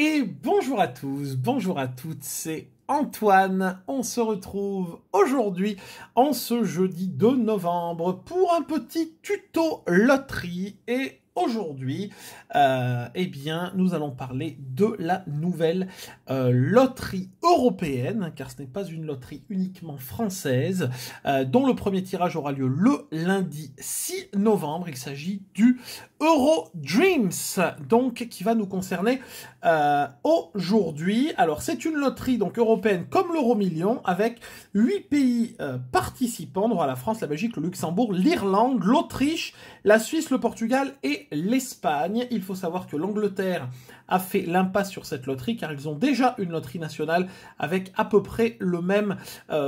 Et bonjour à tous, bonjour à toutes, c'est Antoine. On se retrouve aujourd'hui, en ce jeudi 2 novembre, pour un petit tuto loterie. Et aujourd'hui, eh bien, nous allons parler de la nouvelle loterie européenne, car ce n'est pas une loterie uniquement française, dont le premier tirage aura lieu le lundi 6 novembre. Il s'agit du Euro Dreams, donc qui va nous concerner aujourd'hui. Alors c'est une loterie donc européenne comme l'Euro Million, avec 8 pays participants, donc la France, la Belgique, le Luxembourg, l'Irlande, l'Autriche, la Suisse, le Portugal et l'Espagne. Il faut savoir que l'Angleterre a fait l'impasse sur cette loterie, car ils ont déjà une loterie nationale avec à peu près le même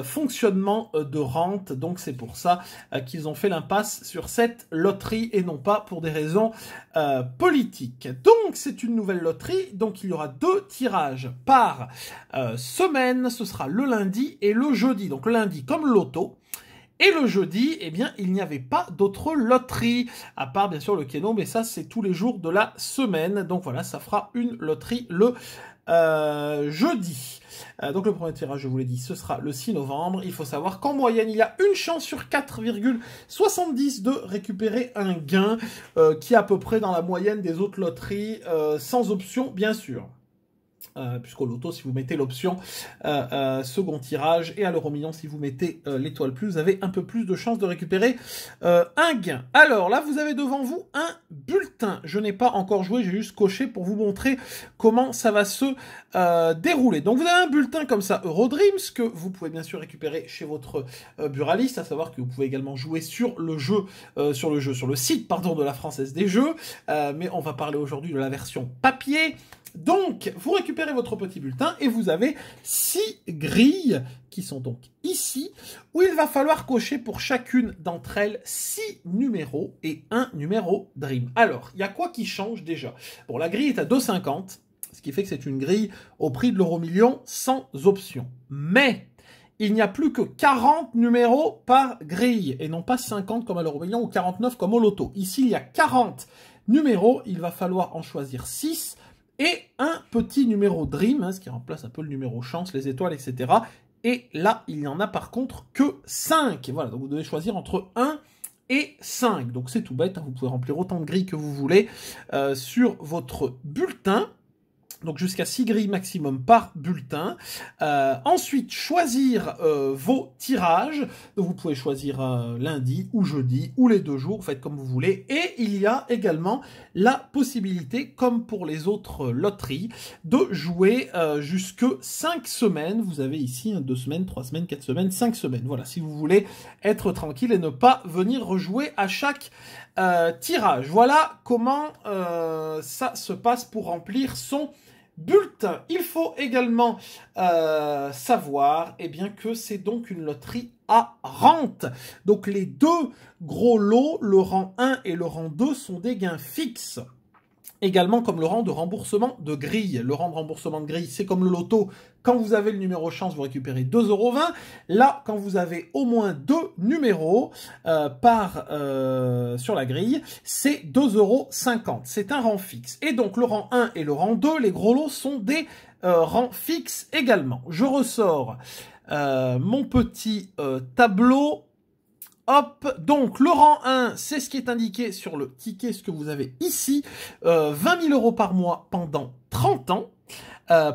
fonctionnement de rente. Donc c'est pour ça qu'ils ont fait l'impasse sur cette loterie et non pas pour des raisons politiques. Donc c'est une nouvelle loterie, donc il y aura 2 tirages par semaine. Ce sera le lundi et le jeudi. Donc le lundi comme le loto. Et le jeudi, eh bien, il n'y avait pas d'autre loterie, à part bien sûr le Keno, mais ça c'est tous les jours de la semaine. Donc voilà, ça fera une loterie le jeudi. Donc le premier tirage, je vous l'ai dit, ce sera le 6 novembre. Il faut savoir qu'en moyenne, il y a une chance sur 4,70 de récupérer un gain, qui est à peu près dans la moyenne des autres loteries, sans option bien sûr. Puisqu'au loto, si vous mettez l'option second tirage, et à l'euro million, si vous mettez l'étoile plus, vous avez un peu plus de chances de récupérer un gain. Alors là, vous avez devant vous un bulletin. Je n'ai pas encore joué, j'ai juste coché pour vous montrer comment ça va se dérouler. Donc vous avez un bulletin comme ça, Eurodreams, que vous pouvez bien sûr récupérer chez votre buraliste, à savoir que vous pouvez également jouer sur le site, pardon, de la Française des Jeux, mais on va parler aujourd'hui de la version papier. Donc, vous récupérez votre petit bulletin et vous avez 6 grilles qui sont donc ici, où il va falloir cocher pour chacune d'entre elles 6 numéros et un numéro Dream. Alors, il y a quoi qui change déjà? Bon, la grille est à 2,50, ce qui fait que c'est une grille au prix de l'euro million sans option. Mais il n'y a plus que 40 numéros par grille, et non pas 50 comme à l'euro million ou 49 comme au loto. Ici, il y a 40 numéros, il va falloir en choisir 6, et un petit numéro Dream, hein, ce qui remplace un peu le numéro chance, les étoiles, etc. Et là, il n'y en a par contre que 5. Voilà, donc vous devez choisir entre 1 et 5. Donc c'est tout bête, hein, vous pouvez remplir autant de grilles que vous voulez sur votre bulletin. Donc jusqu'à 6 grilles maximum par bulletin. Ensuite, choisir vos tirages. Donc vous pouvez choisir lundi ou jeudi ou les 2 jours, faites comme vous voulez. Et il y a également la possibilité, comme pour les autres loteries, de jouer jusque 5 semaines. Vous avez ici 2 semaines, 3 semaines, 4 semaines, 5 semaines. Voilà, si vous voulez être tranquille et ne pas venir rejouer à chaque tirage. Voilà comment ça se passe pour remplir son bulletin. Il faut également savoir eh bien, que c'est donc une loterie à rente. Donc les 2 gros lots, le rang 1 et le rang 2, sont des gains fixes. Également comme le rang de remboursement de grille. Le rang de remboursement de grille, c'est comme le loto. Quand vous avez le numéro chance, vous récupérez 2,20 €. Là, quand vous avez au moins 2 numéros sur la grille, c'est 2,50 €. C'est un rang fixe. Et donc le rang 1 et le rang 2, les gros lots, sont des rangs fixes également. Je ressors mon petit tableau. Hop, donc le rang 1, c'est ce qui est indiqué sur le ticket, ce que vous avez ici, 20 000 € par mois pendant 30 ans.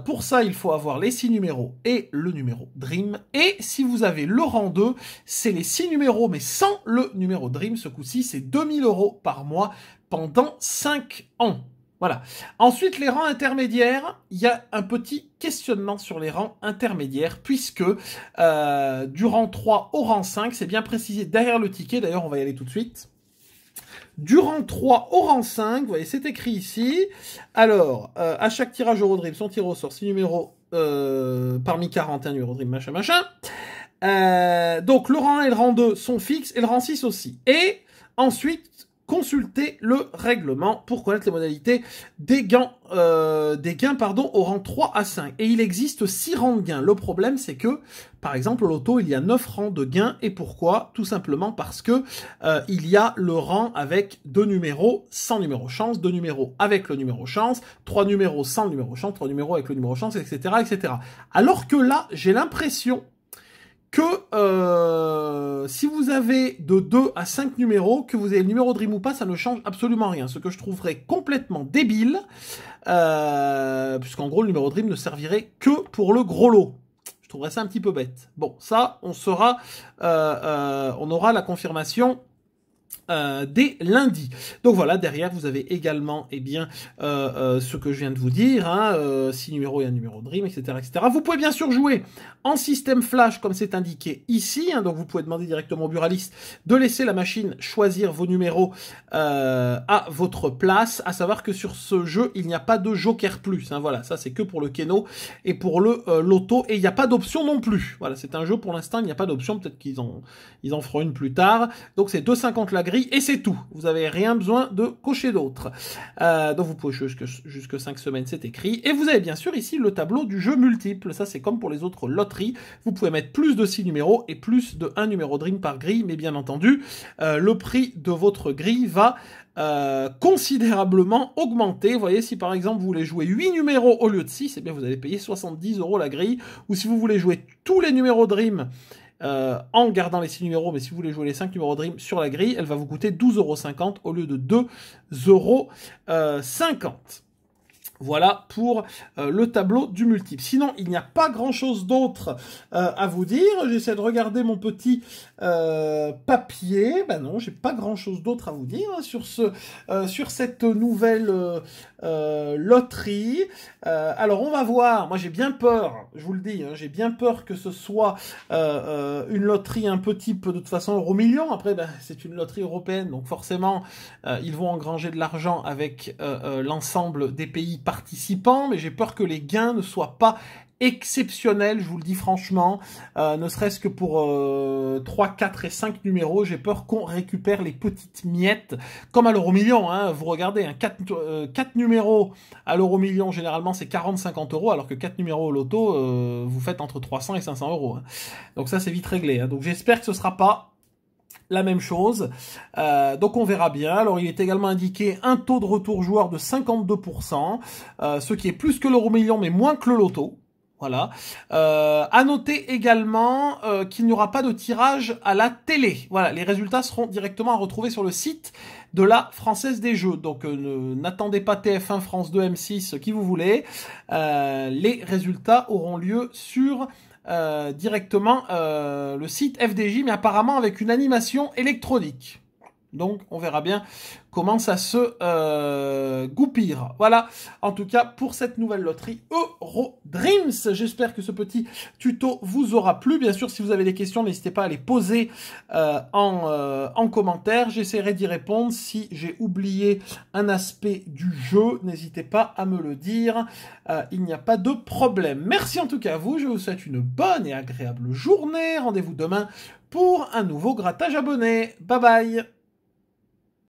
Pour ça, il faut avoir les 6 numéros et le numéro Dream. Et si vous avez le rang 2, c'est les 6 numéros, mais sans le numéro Dream. Ce coup-ci, c'est 2 000 € par mois pendant 5 ans. Voilà. Ensuite, les rangs intermédiaires, il y a un petit questionnement sur les rangs intermédiaires, puisque du rang 3 au rang 5, c'est bien précisé derrière le ticket, d'ailleurs on va y aller tout de suite. Du rang 3 au rang 5, vous voyez, c'est écrit ici. Alors, à chaque tirage Eurodream, son tirage au sort 6 numéros parmi 41 Eurodream, machin, machin. Donc, le rang 1 et le rang 2 sont fixes, et le rang 6 aussi. Et ensuite, consultez le règlement pour connaître les modalités des gains au rang 3 à 5. Et il existe 6 rangs de gains. Le problème, c'est que, par exemple, au loto, il y a 9 rangs de gains. Et pourquoi? Tout simplement parce que il y a le rang avec 2 numéros sans numéro chance, 2 numéros avec le numéro chance, 3 numéros sans le numéro chance, 3 numéros avec le numéro chance, etc., etc. Alors que là, j'ai l'impression que si vous avez de 2 à 5 numéros, que vous avez le numéro Dream ou pas, ça ne change absolument rien. Ce que je trouverais complètement débile, puisqu'en gros, le numéro Dream ne servirait que pour le gros lot. Je trouverais ça un petit peu bête. Bon, ça, on aura la confirmation dès lundi. Donc voilà, derrière vous avez également ce que je viens de vous dire, 6 numéros et un numéro Dream, etc., etc. Vous pouvez bien sûr jouer en système flash comme c'est indiqué ici, donc vous pouvez demander directement au buraliste de laisser la machine choisir vos numéros à votre place, à savoir que sur ce jeu il n'y a pas de joker plus, voilà, ça c'est que pour le Keno et pour le loto, et il n'y a pas d'option non plus. Voilà, c'est un jeu pour l'instant, il n'y a pas d'option, peut-être qu'ils en feront une plus tard. Donc c'est 2,50 la grille et c'est tout. Vous n'avez rien besoin de cocher d'autre. Donc vous pouvez jouer jusque 5 semaines, c'est écrit. Et vous avez bien sûr ici le tableau du jeu multiple. Ça c'est comme pour les autres loteries. Vous pouvez mettre plus de 6 numéros et plus de 1 numéro Dream par grille. Mais bien entendu, le prix de votre grille va considérablement augmenter. Vous voyez, si par exemple vous voulez jouer 8 numéros au lieu de 6, eh bien vous allez payer 70 € la grille. Ou si vous voulez jouer tous les numéros Dream en gardant les 6 numéros, mais si vous voulez jouer les 5 numéros Dream sur la grille, elle va vous coûter 12,50 € au lieu de 2,50 €. Voilà pour le tableau du multiple. Sinon, il n'y a pas grand-chose d'autre à vous dire. J'essaie de regarder mon petit papier. Ben non, j'ai pas grand-chose d'autre à vous dire sur cette nouvelle loterie. Alors, on va voir. Moi, j'ai bien peur, je vous le dis, j'ai bien peur que ce soit une loterie un peu type, de toute façon, Euromillions. Après, ben, c'est une loterie européenne, donc forcément, ils vont engranger de l'argent avec l'ensemble des pays participants, mais j'ai peur que les gains ne soient pas exceptionnels, je vous le dis franchement, ne serait-ce que pour 3, 4 et 5 numéros, j'ai peur qu'on récupère les petites miettes, comme à l'Euromillion, vous regardez, 4 numéros à l'Euromillion, généralement c'est 40-50 €, alors que 4 numéros au loto, vous faites entre 300 et 500 €. Donc ça c'est vite réglé, donc j'espère que ce sera pas la même chose, donc on verra bien. Alors il est également indiqué un taux de retour joueur de 52%, ce qui est plus que l'Euromillion mais moins que le loto. Voilà. À noter également qu'il n'y aura pas de tirage à la télé. Voilà, les résultats seront directement à retrouver sur le site de la Française des Jeux. Donc n'attendez pas TF1, France 2, M6, qui vous voulez. Les résultats auront lieu sur directement le site FDJ, mais apparemment avec une animation électronique. Donc, on verra bien comment ça se goupire. Voilà, en tout cas, pour cette nouvelle loterie Eurodreams. J'espère que ce petit tuto vous aura plu. Bien sûr, si vous avez des questions, n'hésitez pas à les poser en commentaire. J'essaierai d'y répondre. Si j'ai oublié un aspect du jeu, n'hésitez pas à me le dire. Il n'y a pas de problème. Merci en tout cas à vous. Je vous souhaite une bonne et agréable journée. Rendez-vous demain pour un nouveau grattage abonné. Bye bye.